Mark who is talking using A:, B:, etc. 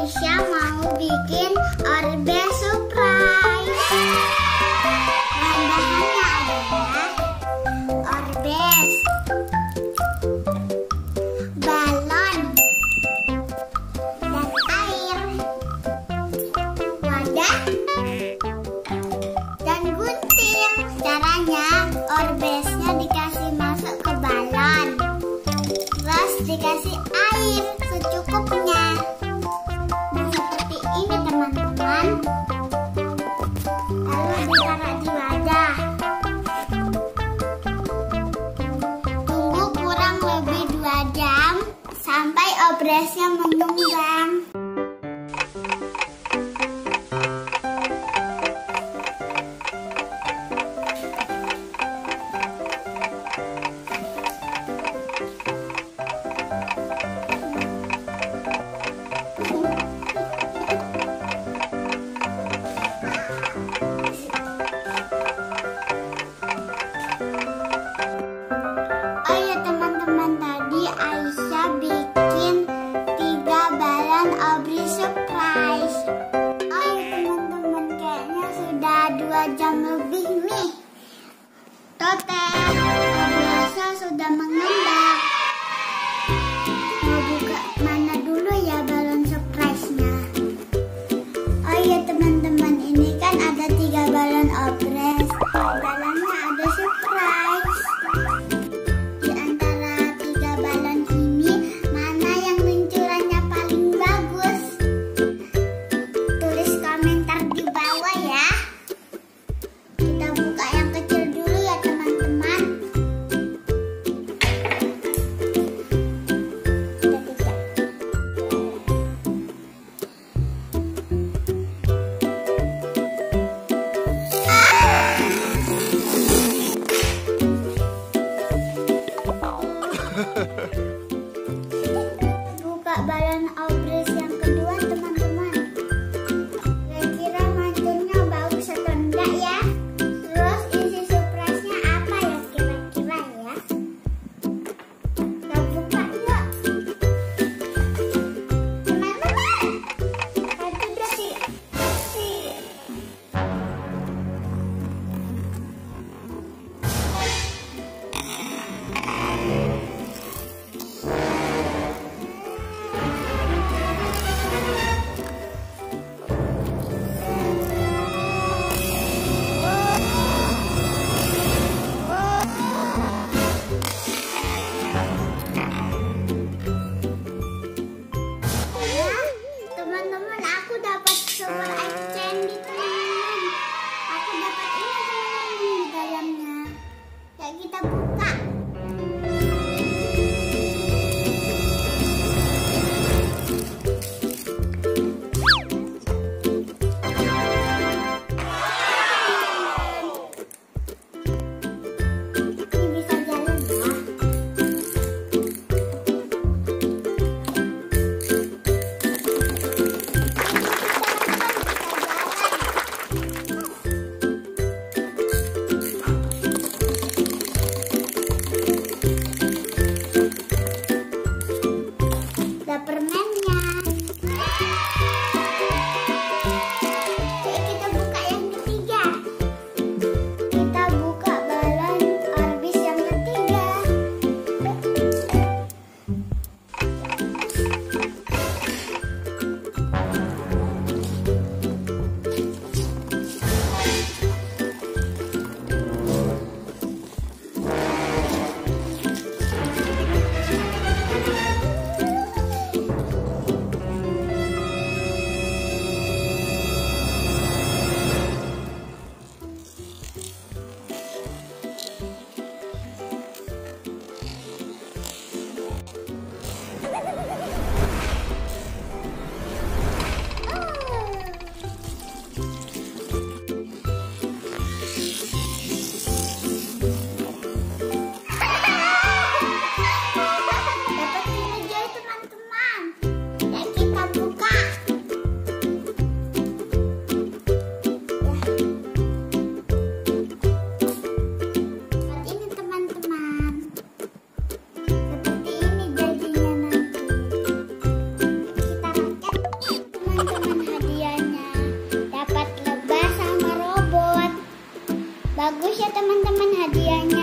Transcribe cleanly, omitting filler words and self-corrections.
A: Aisyah mau bikin Orbeez surprise. Bahan-bahannya adalah Orbeez, balon, dan air, wadah, dan gunting. Caranya, Orbeeznya dikasih masuk ke balon, terus dikasih air secukupnya. Nah, seperti ini teman-teman. Lalu ditaruh di wadah. Tunggu kurang lebih 2 jam sampai Orbeeznya menyumbang. Aisyah bikin 3 balon Orbeez surprise. Oh ya teman-teman, kayaknya sudah 2 jam lebih nih. Total Orbeeznya sudah mengembang. Mau buka mana dulu ya balon surprise-nya? Oh ya teman-teman, ini kan ada 3 balon Orbeez. Dalamnya ada surprise. Buka balon Orbeez yang kedua teman-teman. Kira-kira mancurnya bagus atau enggak ya? Terus isi surprise-nya apa ya kira-kira ya? Kita buka yuk teman-teman. Itu udah sih. hadiahnya.